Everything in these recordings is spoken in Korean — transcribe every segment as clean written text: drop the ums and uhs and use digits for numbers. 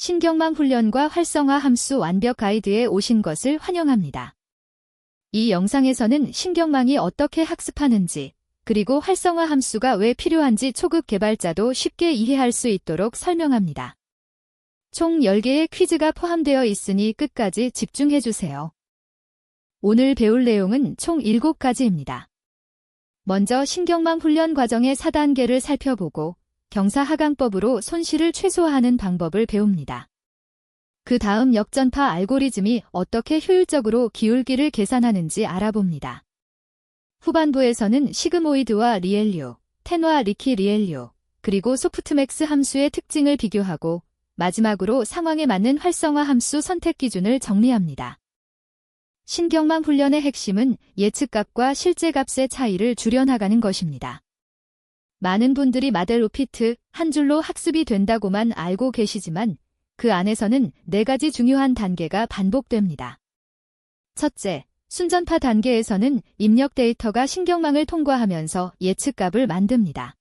신경망 훈련과 활성화 함수 완벽 가이드에 오신 것을 환영합니다. 이 영상에서는 신경망이 어떻게 학습하는지, 그리고 활성화 함수가 왜 필요한지 초급 개발자도 쉽게 이해할 수 있도록 설명합니다. 총 10개의 퀴즈가 포함되어 있으니 끝까지 집중해주세요. 오늘 배울 내용은 총 7가지입니다. 먼저 신경망 훈련 과정의 4단계를 살펴보고 경사하강법으로 손실을 최소화하는 방법을 배웁니다. 그 다음 역전파 알고리즘이 어떻게 효율적으로 기울기를 계산하는지 알아봅니다. 후반부에서는 시그모이드와 리엘류, 텐와 리키 리엘류, 그리고 소프트맥스 함수의 특징을 비교하고 마지막으로 상황에 맞는 활성화 함수 선택 기준을 정리합니다. 신경망 훈련의 핵심은 예측값과 실제값의 차이를 줄여나가는 것입니다. 많은 분들이 마델-오-피트 한 줄로 학습이 된다고만 알고 계시지만 그 안에서는 4가지 중요한 단계가 반복됩니다. 첫째, 순전파 단계에서는 입력 데이터가 신경망을 통과하면서 예측값을 만듭니다.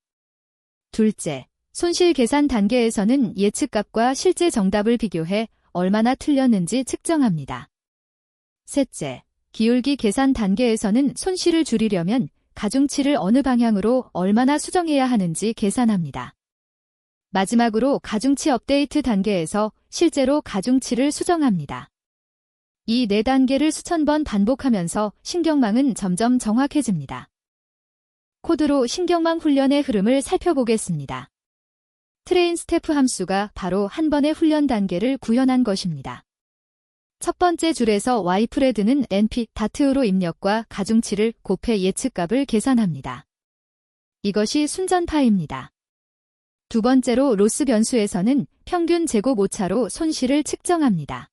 둘째, 손실 계산 단계에서는 예측값과 실제 정답을 비교해 얼마나 틀렸는지 측정합니다. 셋째, 기울기 계산 단계에서는 손실을 줄이려면 가중치를 어느 방향으로 얼마나 수정해야 하는지 계산합니다. 마지막으로 가중치 업데이트 단계에서 실제로 가중치를 수정합니다. 이 4단계를 수천 번 반복하면서 신경망은 점점 정확해집니다. 코드로 신경망 훈련의 흐름을 살펴보겠습니다. 트레인 스태프 함수가 바로 한 번의 훈련 단계를 구현한 것입니다. 첫 번째 줄에서 y프레드는 np.로 입력과 가중치를 곱해 예측값을 계산합니다. 이것이 순전파입니다. 두 번째로 로스 변수에서는 평균 제곱 오차로 손실을 측정합니다.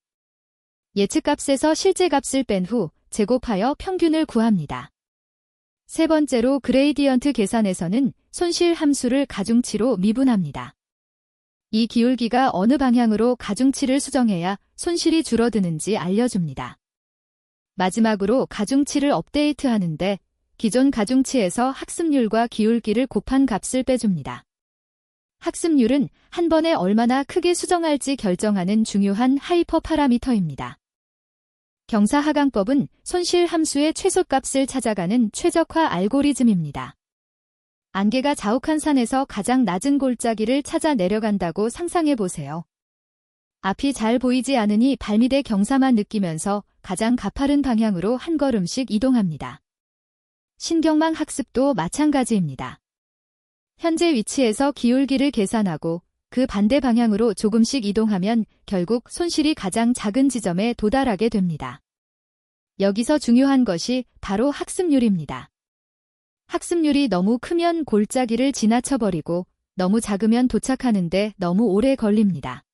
예측값에서 실제값을 뺀 후 제곱하여 평균을 구합니다. 세 번째로 그레이디언트 계산에서는 손실 함수를 가중치로 미분합니다. 이 기울기가 어느 방향으로 가중치를 수정해야 손실이 줄어드는지 알려줍니다. 마지막으로 가중치를 업데이트하는데 기존 가중치에서 학습률과 기울기를 곱한 값을 빼줍니다. 학습률은 한 번에 얼마나 크게 수정할지 결정하는 중요한 하이퍼 파라미터입니다. 경사하강법은 손실 함수의 최소값을 찾아가는 최적화 알고리즘입니다. 안개가 자욱한 산에서 가장 낮은 골짜기를 찾아 내려간다고 상상해보세요. 앞이 잘 보이지 않으니 발밑의 경사만 느끼면서 가장 가파른 방향으로 한 걸음씩 이동합니다. 신경망 학습도 마찬가지입니다. 현재 위치에서 기울기를 계산하고 그 반대 방향으로 조금씩 이동하면 결국 손실이 가장 작은 지점에 도달하게 됩니다. 여기서 중요한 것이 바로 학습률입니다. 학습률이 너무 크면 골짜기를 지나쳐버리고 너무 작으면 도착하는데 너무 오래 걸립니다.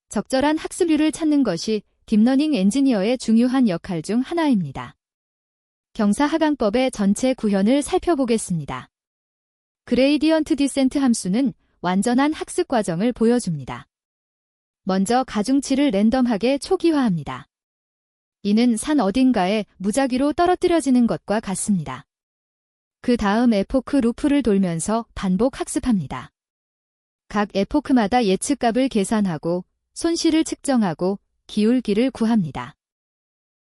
적절한 학습률을 찾는 것이 딥러닝 엔지니어의 중요한 역할 중 하나입니다. 경사하강법의 전체 구현을 살펴보겠습니다. 그레이디언트 디센트 함수는 완전한 학습 과정을 보여줍니다. 먼저 가중치를 랜덤하게 초기화합니다. 이는 산 어딘가에 무작위로 떨어뜨려지는 것과 같습니다. 그 다음 에포크 루프를 돌면서 반복 학습합니다. 각 에포크마다 예측값을 계산하고 손실을 측정하고 기울기를 구합니다.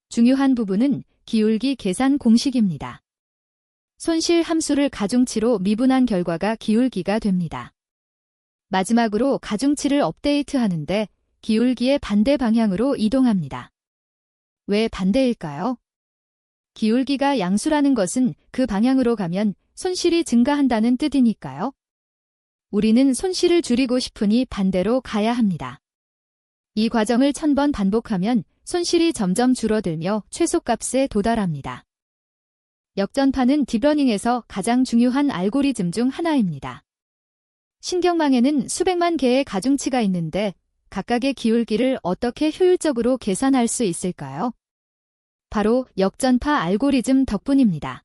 중요한 부분은 기울기 계산 공식입니다. 손실 함수를 가중치로 미분한 결과가 기울기가 됩니다. 마지막으로 가중치를 업데이트하는데 기울기의 반대 방향으로 이동합니다. 왜 반대일까요? 기울기가 양수라는 것은 그 방향으로 가면 손실이 증가한다는 뜻이니까요. 우리는 손실을 줄이고 싶으니 반대로 가야 합니다. 이 과정을 1000번 반복하면 손실이 점점 줄어들며 최소값에 도달합니다. 역전파는 딥러닝에서 가장 중요한 알고리즘 중 하나입니다. 신경망에는 수백만 개의 가중치가 있는데 각각의 기울기를 어떻게 효율적으로 계산할 수 있을까요? 바로 역전파 알고리즘 덕분입니다.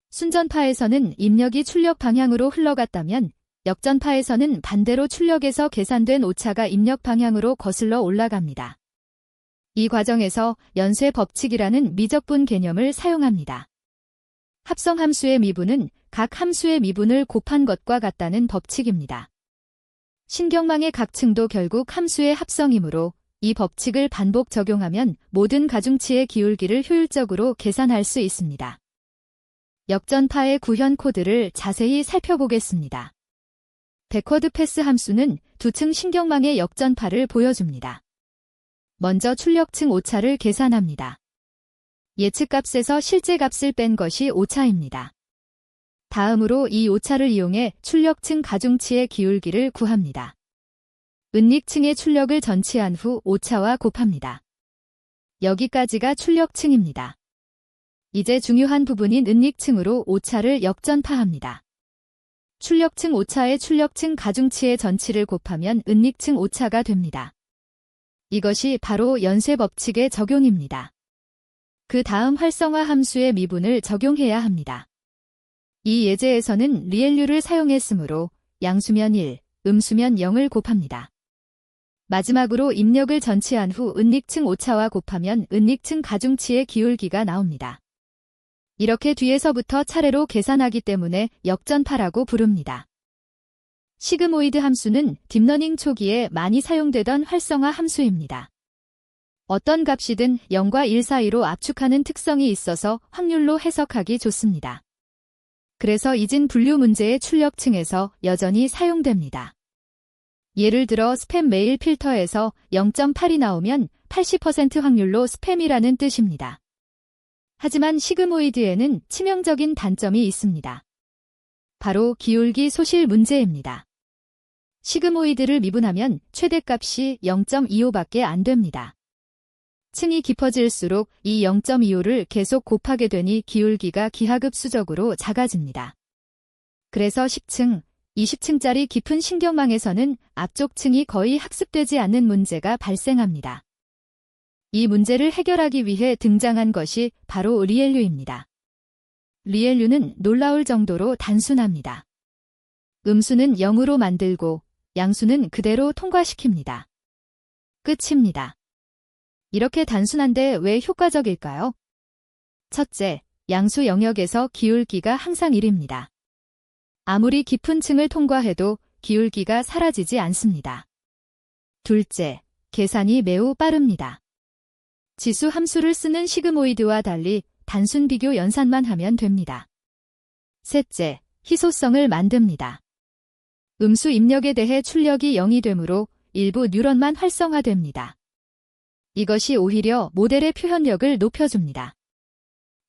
순전파에서는 입력이 출력 방향으로 흘러갔다면 역전파에서는 반대로 출력에서 계산된 오차가 입력 방향으로 거슬러 올라갑니다. 이 과정에서 연쇄 법칙이라는 미적분 개념을 사용합니다. 합성함수의 미분은 각 함수의 미분을 곱한 것과 같다는 법칙입니다. 신경망의 각 층도 결국 함수의 합성이므로 이 법칙을 반복 적용하면 모든 가중치의 기울기를 효율적으로 계산할 수 있습니다. 역전파의 구현 코드를 자세히 살펴보겠습니다. 배쿼드 패스 함수는 두 층 신경망의 역전파를 보여줍니다. 먼저 출력층 오차를 계산합니다. 예측값에서 실제 값을 뺀 것이 오차입니다. 다음으로 이 오차를 이용해 출력층 가중치의 기울기를 구합니다. 은닉층의 출력을 전치한 후 오차와 곱합니다. 여기까지가 출력층입니다. 이제 중요한 부분인 은닉층으로 오차를 역전파합니다. 출력층 오차의 출력층 가중치의 전치를 곱하면 은닉층 오차가 됩니다. 이것이 바로 연쇄 법칙의 적용입니다. 그 다음 활성화 함수의 미분을 적용해야 합니다. 이 예제에서는 리엘류를 사용했으므로 양수면 1, 음수면 0을 곱합니다. 마지막으로 입력을 전치한 후 은닉층 오차와 곱하면 은닉층 가중치의 기울기가 나옵니다. 이렇게 뒤에서부터 차례로 계산하기 때문에 역전파라고 부릅니다. 시그모이드 함수는 딥러닝 초기에 많이 사용되던 활성화 함수입니다. 어떤 값이든 0과 1 사이로 압축하는 특성이 있어서 확률로 해석하기 좋습니다. 그래서 이진 분류 문제의 출력층에서 여전히 사용됩니다. 예를 들어 스팸 메일 필터에서 0.8이 나오면 80% 확률로 스팸이라는 뜻입니다. 하지만 시그모이드에는 치명적인 단점이 있습니다. 바로 기울기 소실 문제입니다. 시그모이드를 미분하면 최대값이 0.25밖에 안 됩니다. 층이 깊어질수록 이 0.25를 계속 곱하게 되니 기울기가 기하급수적으로 작아집니다. 그래서 10층, 20층짜리 깊은 신경망에서는 앞쪽 층이 거의 학습되지 않는 문제가 발생합니다. 이 문제를 해결하기 위해 등장한 것이 바로 리엘류입니다. 리엘류는 놀라울 정도로 단순합니다. 음수는 0으로 만들고 양수는 그대로 통과시킵니다. 끝입니다. 이렇게 단순한데 왜 효과적일까요? 첫째, 양수 영역에서 기울기가 항상 1입니다. 아무리 깊은 층을 통과해도 기울기가 사라지지 않습니다. 둘째, 계산이 매우 빠릅니다. 지수 함수를 쓰는 시그모이드와 달리 단순 비교 연산만 하면 됩니다. 셋째, 희소성을 만듭니다. 음수 입력에 대해 출력이 0이 되므로 일부 뉴런만 활성화됩니다. 이것이 오히려 모델의 표현력을 높여줍니다.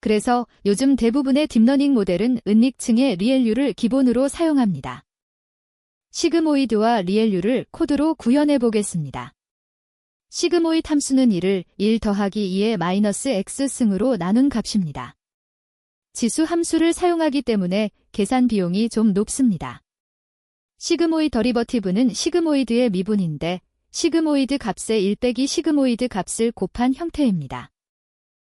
그래서 요즘 대부분의 딥러닝 모델은 은닉층의 리엘류를 기본으로 사용합니다. 시그모이드와 리엘류를 코드로 구현해 보겠습니다. 시그모이드 함수는 1을 1 더하기 2의 마이너스 x승으로 나눈 값입니다. 지수 함수를 사용하기 때문에 계산 비용이 좀 높습니다. 시그모이드 더리버티브는 시그모이드의 미분인데 시그모이드 값의 1 빼기 시그모이드 값을 곱한 형태입니다.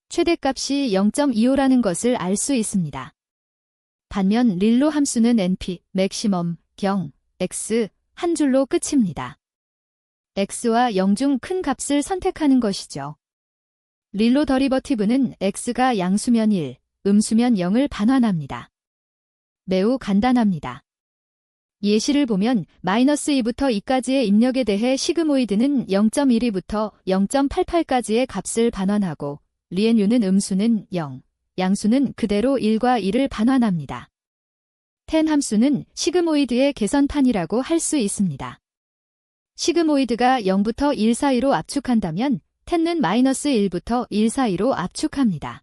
최대값이 0.25라는 것을 알 수 있습니다. 반면 릴로 함수는 np, 맥시멈, 경, x, 한 줄로 끝입니다. x와 0 중 큰 값을 선택하는 것이죠. 릴로 더리버티브는 x가 양수면 1, 음수면 0을 반환합니다. 매우 간단합니다. 예시를 보면 마이너스 2부터 2까지의 입력에 대해 시그모이드는 0.12부터 0.88까지의 값을 반환하고 리엘류는 음수는 0, 양수는 그대로 1과 1을 반환합니다. 텐 함수는 시그모이드의 개선판이라고 할 수 있습니다. 시그모이드가 0부터 1 사이로 압축한다면 텐는 마이너스 1부터 1 사이로 압축합니다.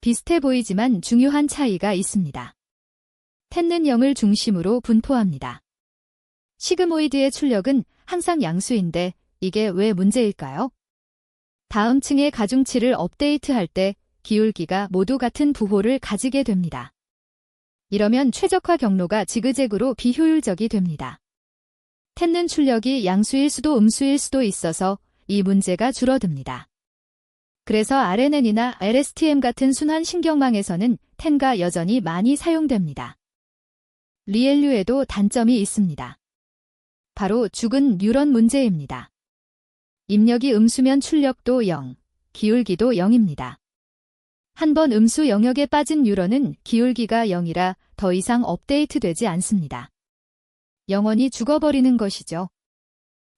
비슷해 보이지만 중요한 차이가 있습니다. 텐는 0을 중심으로 분포합니다. 시그모이드의 출력은 항상 양수인데 이게 왜 문제일까요? 다음 층의 가중치를 업데이트할 때 기울기가 모두 같은 부호를 가지게 됩니다. 이러면 최적화 경로가 지그재그로 비효율적이 됩니다. 텐는 출력이 양수일 수도 음수일 수도 있어서 이 문제가 줄어듭니다. 그래서 RNN이나 LSTM 같은 순환 신경망에서는 텐가 여전히 많이 사용됩니다. 리엘류에도 단점이 있습니다. 바로 죽은 뉴런 문제입니다. 입력이 음수면 출력도 0, 기울기도 0입니다. 한번 음수 영역에 빠진 뉴런은 기울기가 0이라 더 이상 업데이트되지 않습니다. 영원히 죽어버리는 것이죠.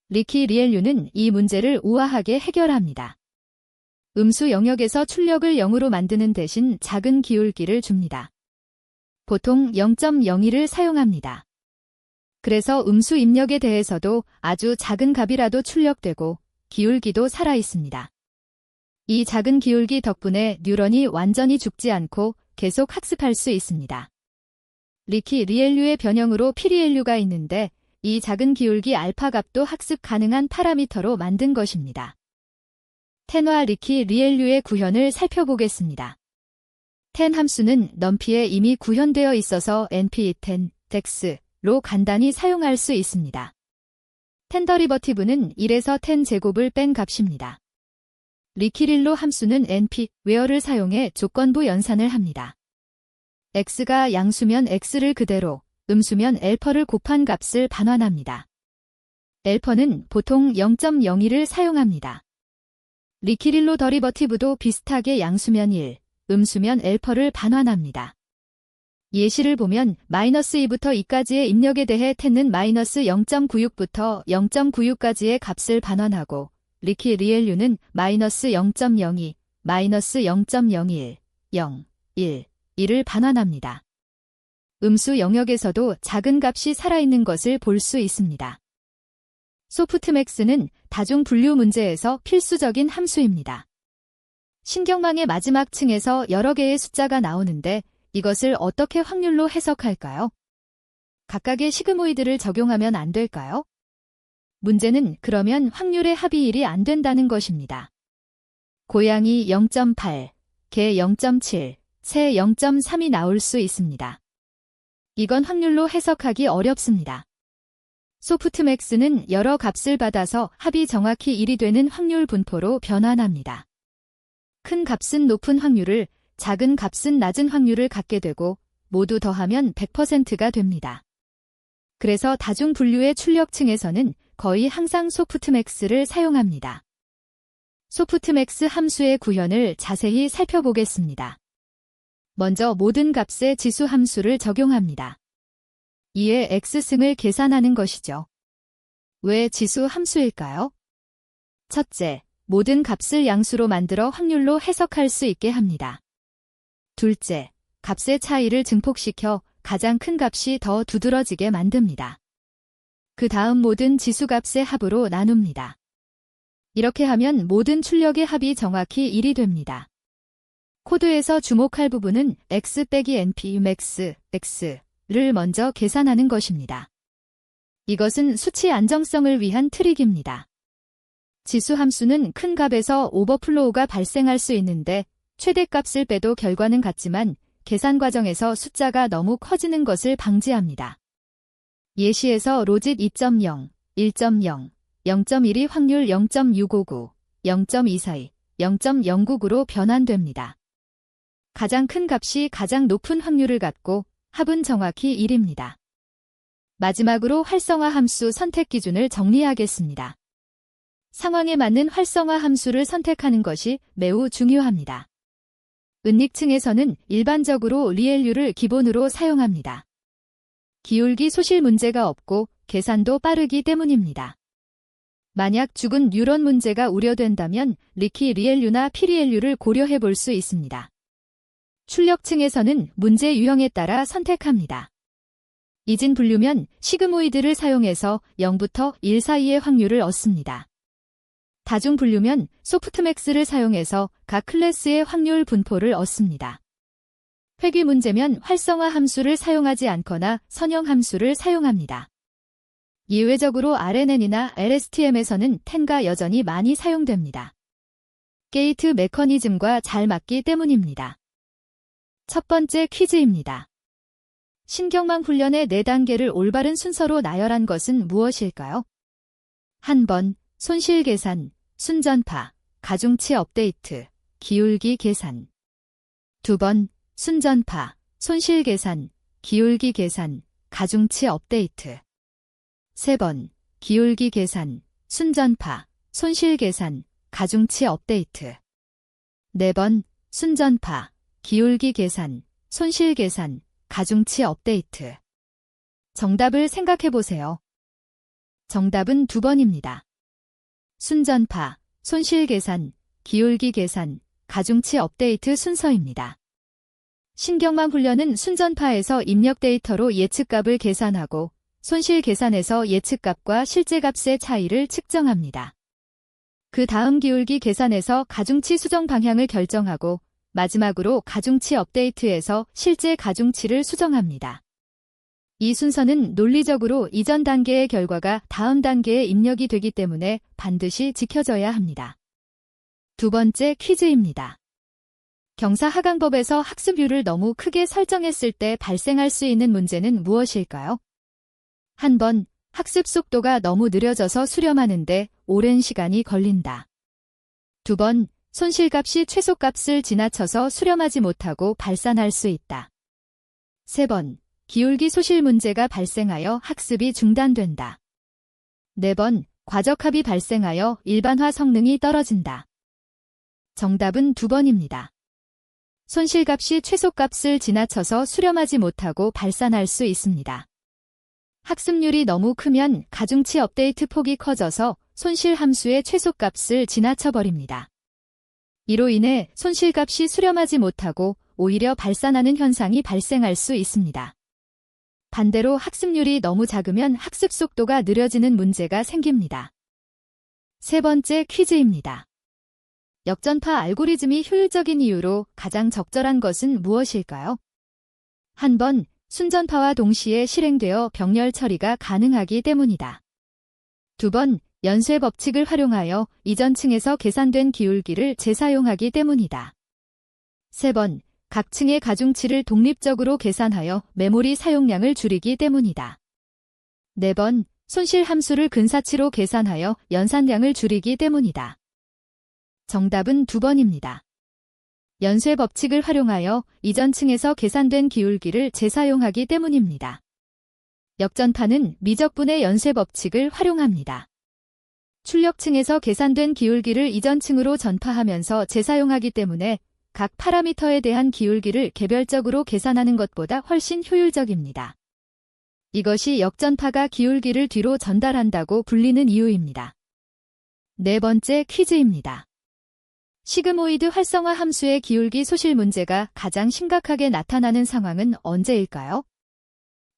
리키 리엘류는 이 문제를 우아하게 해결합니다. 음수 영역에서 출력을 0으로 만드는 대신 작은 기울기를 줍니다. 보통 0.02를 사용합니다. 그래서 음수 입력에 대해서도 아주 작은 값이라도 출력되고 기울기도 살아있습니다. 이 작은 기울기 덕분에 뉴런이 완전히 죽지 않고 계속 학습할 수 있습니다. 리키 리엘류의 변형으로 피리엘류가 있는데 이 작은 기울기 알파 값도 학습 가능한 파라미터로 만든 것입니다. 텐와 리키 리엘류의 구현을 살펴보겠습니다. 텐 함수는 넘피에 이미 구현되어 있어서 np10 dex로 간단히 사용할 수 있습니다. 텐 더리버티브는 1에서 10 제곱을 뺀 값입니다. 리키릴로 함수는 np where를 사용해 조건부 연산을 합니다. x가 양수면 x를 그대로, 음수면 엘퍼를 곱한 값을 반환합니다. 엘퍼는 보통 0.02를 사용합니다. 리키릴로 더리버티브도 비슷하게 양수면 1, 음수면 엘퍼를 반환합니다. 예시를 보면 -2부터 2까지의 입력에 대해 텐은 -0.96부터 0.96까지의 값을 반환하고 리키 리엘류는 -0.02, -0.021, 0, 1, 1을 반환합니다. 음수 영역에서도 작은 값이 살아있는 것을 볼 수 있습니다. 소프트맥스는 다중 분류 문제에서 필수적인 함수입니다. 신경망의 마지막 층에서 여러 개의 숫자가 나오는데 이것을 어떻게 확률로 해석할까요? 각각의 시그모이드를 적용하면 안 될까요? 문제는 그러면 확률의 합이 1이 안 된다는 것입니다. 고양이 0.8, 개 0.7, 새 0.3이 나올 수 있습니다. 이건 확률로 해석하기 어렵습니다. 소프트맥스는 여러 값을 받아서 합이 정확히 1이 되는 확률 분포로 변환합니다. 큰 값은 높은 확률을, 작은 값은 낮은 확률을 갖게 되고 모두 더하면 100%가 됩니다. 그래서 다중 분류의 출력층에서는 거의 항상 소프트맥스를 사용합니다. 소프트맥스 함수의 구현을 자세히 살펴보겠습니다. 먼저 모든 값에 지수 함수를 적용합니다. 이에 x승을 계산하는 것이죠. 왜 지수 함수일까요? 첫째, 모든 값을 양수로 만들어 확률로 해석할 수 있게 합니다. 둘째, 값의 차이를 증폭시켜 가장 큰 값이 더 두드러지게 만듭니다. 그 다음 모든 지수값의 합으로 나눕니다. 이렇게 하면 모든 출력의 합이 정확히 1이 됩니다. 코드에서 주목할 부분은 x 빼기 np max x를 먼저 계산하는 것입니다. 이것은 수치 안정성을 위한 트릭입니다. 지수 함수는 큰 값에서 오버플로우가 발생할 수 있는데 최대값을 빼도 결과는 같지만 계산 과정에서 숫자가 너무 커지는 것을 방지합니다. 예시에서 로짓 2.0, 1.0, 0.1이 확률 0.659, 0.242, 0.099로 변환됩니다. 가장 큰 값이 가장 높은 확률을 갖고 합은 정확히 1입니다. 마지막으로 활성화 함수 선택 기준을 정리하겠습니다. 상황에 맞는 활성화 함수를 선택하는 것이 매우 중요합니다. 은닉층에서는 일반적으로 리엘류를 기본으로 사용합니다. 기울기 소실 문제가 없고 계산도 빠르기 때문입니다. 만약 죽은 뉴런 문제가 우려된다면 리키 리엘류나 피리엘류를 고려해 볼 수 있습니다. 출력층에서는 문제 유형에 따라 선택합니다. 이진 분류면 시그모이드를 사용해서 0부터 1 사이의 확률을 얻습니다. 다중 분류면 소프트맥스를 사용해서 각 클래스의 확률 분포를 얻습니다. 회귀 문제면 활성화 함수를 사용하지 않거나 선형 함수를 사용합니다. 예외적으로 RNN이나 LSTM에서는 텐가 여전히 많이 사용됩니다. 게이트 메커니즘과 잘 맞기 때문입니다. 첫 번째 퀴즈입니다. 신경망 훈련의 4단계를 올바른 순서로 나열한 것은 무엇일까요? 1번, 손실 계산, 순전파, 가중치 업데이트, 기울기 계산. 2번, 순전파, 손실 계산, 기울기 계산, 가중치 업데이트. 3번, 기울기 계산, 순전파, 손실 계산, 가중치 업데이트. 4번, 순전파, 기울기 계산, 손실 계산, 가중치 업데이트. 정답을 생각해 보세요. 정답은 2번입니다. 순전파, 손실 계산, 기울기 계산, 가중치 업데이트 순서입니다. 신경망 훈련은 순전파에서 입력 데이터로 예측값을 계산하고 손실 계산에서 예측값과 실제값의 차이를 측정합니다. 그 다음 기울기 계산에서 가중치 수정 방향을 결정하고 마지막으로 가중치 업데이트에서 실제 가중치를 수정합니다. 이 순서는 논리적으로 이전 단계의 결과가 다음 단계에 입력이 되기 때문에 반드시 지켜져야 합니다. 2번째 퀴즈입니다. 경사하강법에서 학습률을 너무 크게 설정했을 때 발생할 수 있는 문제는 무엇일까요? 한 번, 학습 속도가 너무 느려져서 수렴하는데 오랜 시간이 걸린다. 2번, 손실값이 최소값을 지나쳐서 수렴하지 못하고 발산할 수 있다. 3번, 기울기 소실 문제가 발생하여 학습이 중단된다. 4번, 과적합이 발생하여 일반화 성능이 떨어진다. 정답은 2번입니다. 손실값이 최소값을 지나쳐서 수렴하지 못하고 발산할 수 있습니다. 학습률이 너무 크면 가중치 업데이트 폭이 커져서 손실 함수의 최소값을 지나쳐버립니다. 이로 인해 손실값이 수렴하지 못하고 오히려 발산하는 현상이 발생할 수 있습니다. 반대로 학습률이 너무 작으면 학습 속도가 느려지는 문제가 생깁니다. 3번째 퀴즈입니다. 역전파 알고리즘이 효율적인 이유로 가장 적절한 것은 무엇일까요? 한 번, 순전파와 동시에 실행되어 병렬 처리가 가능하기 때문이다. 2번, 연쇄 법칙을 활용하여 이전 층에서 계산된 기울기를 재사용하기 때문이다. 3번, 각 층의 가중치를 독립적으로 계산하여 메모리 사용량을 줄이기 때문이다. 4번, 손실 함수를 근사치로 계산하여 연산량을 줄이기 때문이다. 정답은 2번입니다. 연쇄 법칙을 활용하여 이전 층에서 계산된 기울기를 재사용하기 때문입니다. 역전파는 미적분의 연쇄 법칙을 활용합니다. 출력층에서 계산된 기울기를 이전 층으로 전파하면서 재사용하기 때문에 각 파라미터에 대한 기울기를 개별적으로 계산하는 것보다 훨씬 효율적입니다. 이것이 역전파가 기울기를 뒤로 전달한다고 불리는 이유입니다. 4번째 퀴즈입니다. 시그모이드 활성화 함수의 기울기 소실 문제가 가장 심각하게 나타나는 상황은 언제일까요?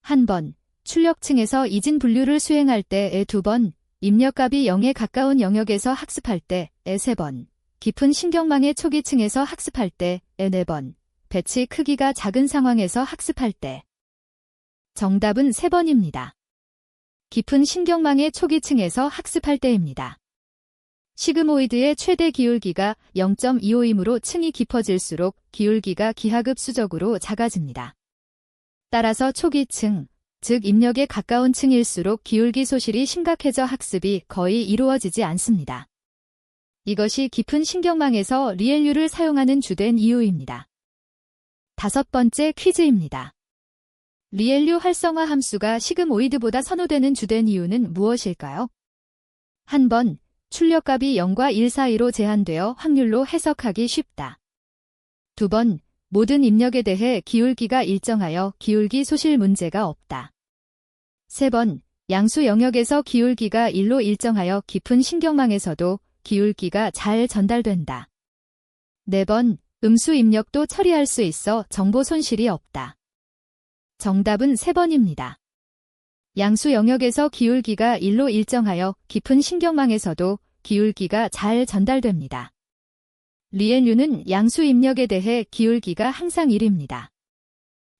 한 번, 출력층에서 이진 분류를 수행할 때에 2번, 입력값이 0에 가까운 영역에서 학습할 때에 3번, 깊은 신경망의 초기층에서 학습할 때에 4번, 배치 크기가 작은 상황에서 학습할 때. 정답은 3번입니다. 깊은 신경망의 초기층에서 학습할 때입니다. 시그모이드의 최대 기울기가 0.25이므로 층이 깊어질수록 기울기가 기하급수적으로 작아집니다. 따라서 초기층, 즉 입력에 가까운 층일수록 기울기 소실이 심각해져 학습이 거의 이루어지지 않습니다. 이것이 깊은 신경망에서 리엘류를 사용하는 주된 이유입니다. 5번째 퀴즈입니다. 리엘류 활성화 함수가 시그모이드보다 선호되는 주된 이유는 무엇일까요? 한 번, 출력값이 0과 1 사이로 제한되어 확률로 해석하기 쉽다. 2번, 모든 입력에 대해 기울기가 일정하여 기울기 소실 문제가 없다. 3번, 양수 영역에서 기울기가 1로 일정하여 깊은 신경망에서도 기울기가 잘 전달된다. 4번, 음수 입력도 처리할 수 있어 정보 손실이 없다. 정답은 3번입니다. 양수 영역에서 기울기가 1로 일정하여 깊은 신경망에서도 기울기가 잘 전달됩니다. 리엘류는 양수 입력에 대해 기울기가 항상 1입니다.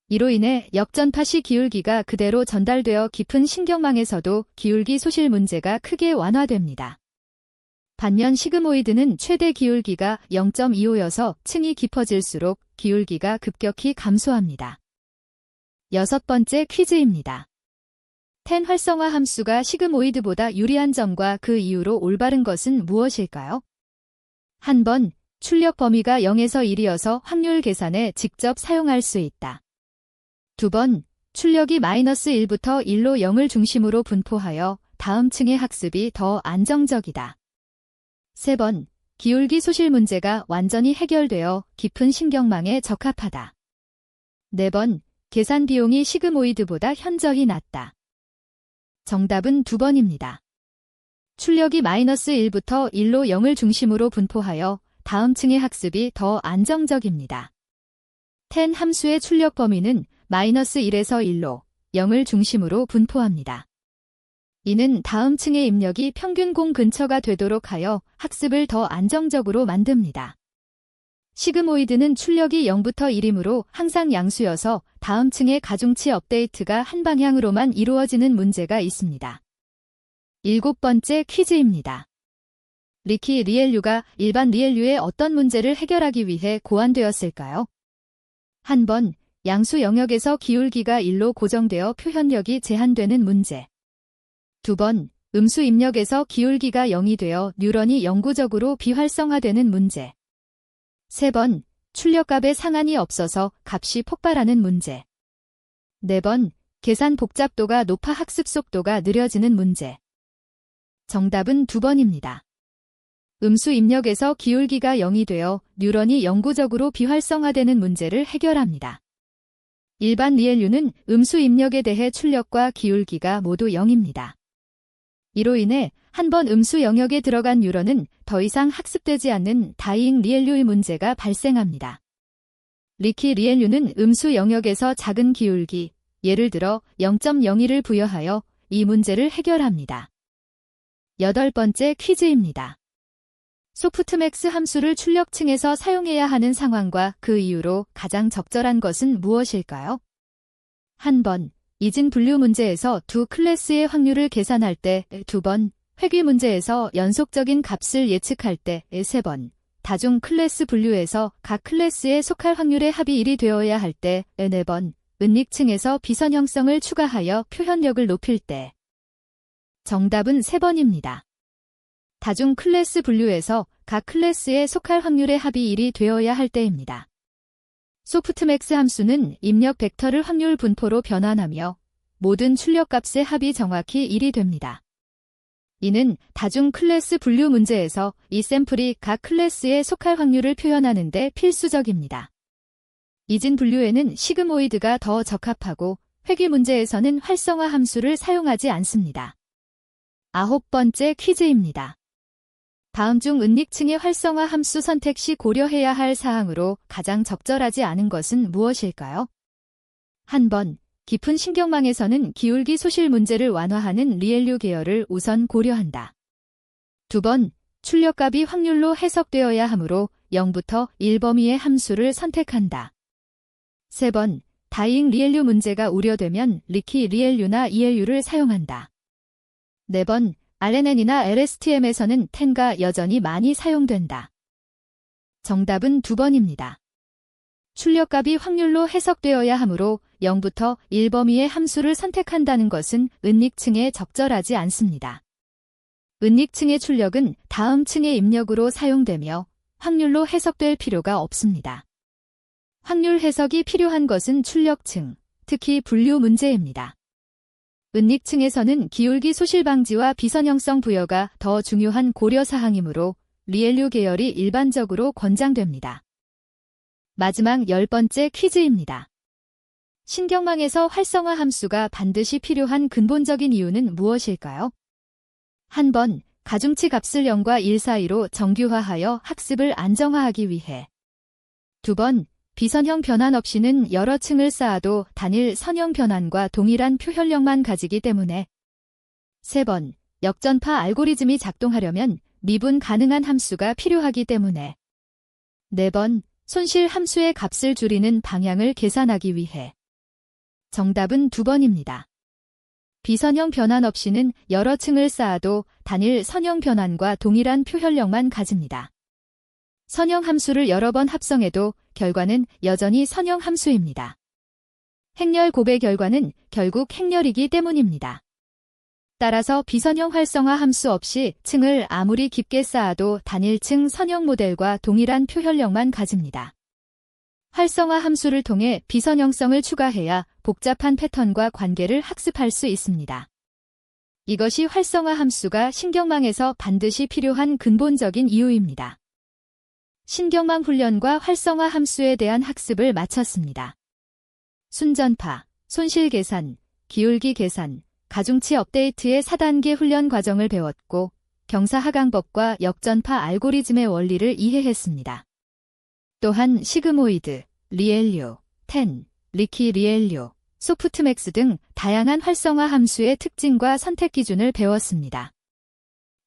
이로 인해 역전파 시 기울기가 그대로 전달되어 깊은 신경망에서도 기울기 소실 문제가 크게 완화됩니다. 반면 시그모이드는 최대 기울기가 0.25여서 층이 깊어질수록 기울기가 급격히 감소합니다. 6번째 퀴즈입니다. 텐 활성화 함수가 시그모이드보다 유리한 점과 그 이유로 올바른 것은 무엇일까요? 한 번, 출력 범위가 0에서 1이어서 확률 계산에 직접 사용할 수 있다. 2번, 출력이 -1부터 1로 0을 중심으로 분포하여 다음 층의 학습이 더 안정적이다. 3번, 기울기 소실 문제가 완전히 해결되어 깊은 신경망에 적합하다. 4번, 계산 비용이 시그모이드보다 현저히 낮다. 정답은 2번입니다. 출력이 -1부터 1로 0을 중심으로 분포하여 다음 층의 학습이 더 안정적입니다. 10 함수의 출력 범위는 -1에서 1로 0을 중심으로 분포합니다. 이는 다음 층의 입력이 평균 공 근처가 되도록 하여 학습을 더 안정적으로 만듭니다. 시그모이드는 출력이 0부터 1이므로 항상 양수여서 다음 층의 가중치 업데이트가 한 방향으로만 이루어지는 문제가 있습니다. 7번째 퀴즈입니다. 리키 리엘유가 일반 리엘유의 어떤 문제를 해결하기 위해 고안되었을까요? 한 번, 양수 영역에서 기울기가 1로 고정되어 표현력이 제한되는 문제. 2번, 음수 입력에서 기울기가 0이 되어 뉴런이 영구적으로 비활성화되는 문제. 3번, 출력값에 상한이 없어서 값이 폭발하는 문제. 4번, 계산 복잡도가 높아 학습 속도가 느려지는 문제. 정답은 2번입니다. 음수 입력에서 기울기가 0이 되어 뉴런이 영구적으로 비활성화되는 문제를 해결합니다. 일반 리엘유는 음수 입력에 대해 출력과 기울기가 모두 0입니다. 이로 인해 한번 음수 영역에 들어간 뉴런은 더 이상 학습되지 않는 다이잉 리엘유의 문제가 발생합니다. 리키 리엘유는 음수 영역에서 작은 기울기, 예를 들어 0.01을 부여하여 이 문제를 해결합니다. 8번째 퀴즈입니다. 소프트맥스 함수를 출력층에서 사용해야 하는 상황과 그 이유로 가장 적절한 것은 무엇일까요? 한 번, 이진 분류 문제에서 두 클래스의 확률을 계산할 때 2번, 회귀 문제에서 연속적인 값을 예측할 때 3번, 다중 클래스 분류에서 각 클래스에 속할 확률의 합이 1이 되어야 할 때 4번, 은닉층에서 비선형성을 추가하여 표현력을 높일 때. 정답은 3번입니다. 다중 클래스 분류에서 각 클래스에 속할 확률의 합이 1이 되어야 할 때입니다. 소프트맥스 함수는 입력 벡터를 확률 분포로 변환하며 모든 출력값의 합이 정확히 1이 됩니다. 이는 다중 클래스 분류 문제에서 이 샘플이 각 클래스에 속할 확률을 표현하는 데 필수적입니다. 이진 분류에는 시그모이드가 더 적합하고 회귀 문제에서는 활성화 함수를 사용하지 않습니다. 9번째 퀴즈입니다. 다음 중 은닉층의 활성화 함수 선택 시 고려해야 할 사항으로 가장 적절하지 않은 것은 무엇일까요? 한 번, 깊은 신경망에서는 기울기 소실 문제를 완화하는 리엘유 계열을 우선 고려한다. 2번, 출력값이 확률로 해석되어야 하므로 0부터 1 범위의 함수를 선택한다. 3번, 다이잉 리엘유 문제가 우려되면 리키 리엘유나 ELU를 사용한다. 4번, RNN이나 LSTM에서는 10가 여전히 많이 사용된다. 정답은 2번입니다. 출력값이 확률로 해석되어야 하므로 0부터 1 범위의 함수를 선택한다는 것은 은닉층에 적절하지 않습니다. 은닉층의 출력은 다음 층의 입력으로 사용되며 확률로 해석될 필요가 없습니다. 확률 해석이 필요한 것은 출력층, 특히 분류 문제입니다. 은닉층에서는 기울기 소실 방지와 비선형성 부여가 더 중요한 고려사항이므로 리엘유 계열이 일반적으로 권장됩니다. 마지막 10번째 퀴즈입니다. 신경망에서 활성화 함수가 반드시 필요한 근본적인 이유는 무엇일까요? 한 번, 가중치 값을 0과 1 사이로 정규화하여 학습을 안정화하기 위해. 2번, 비선형 변환 없이는 여러 층을 쌓아도 단일 선형 변환과 동일한 표현력만 가지기 때문에. 3번, 역전파 알고리즘이 작동하려면 미분 가능한 함수가 필요하기 때문에. 4번, 손실 함수의 값을 줄이는 방향을 계산하기 위해. 정답은 2번입니다. 비선형 변환 없이는 여러 층을 쌓아도 단일 선형 변환과 동일한 표현력만 가집니다. 선형 함수를 여러 번 합성해도 결과는 여전히 선형 함수입니다. 행렬 곱의 결과는 결국 행렬이기 때문입니다. 따라서 비선형 활성화 함수 없이 층을 아무리 깊게 쌓아도 단일층 선형 모델과 동일한 표현력만 가집니다. 활성화 함수를 통해 비선형성을 추가해야 복잡한 패턴과 관계를 학습할 수 있습니다. 이것이 활성화 함수가 신경망에서 반드시 필요한 근본적인 이유입니다. 신경망 훈련과 활성화 함수에 대한 학습을 마쳤습니다. 순전파, 손실 계산, 기울기 계산, 가중치 업데이트의 4단계 훈련 과정을 배웠고 경사하강법과 역전파 알고리즘의 원리를 이해했습니다. 또한 시그모이드, 리엘류, 텐, 리키 리엘류, 소프트맥스 등 다양한 활성화 함수의 특징과 선택 기준을 배웠습니다.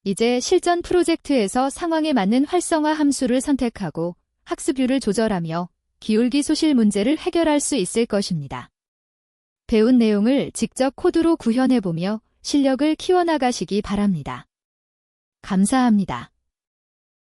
이제 실전 프로젝트에서 상황에 맞는 활성화 함수를 선택하고 학습률을 조절하며 기울기 소실 문제를 해결할 수 있을 것입니다. 배운 내용을 직접 코드로 구현해보며 실력을 키워나가시기 바랍니다. 감사합니다.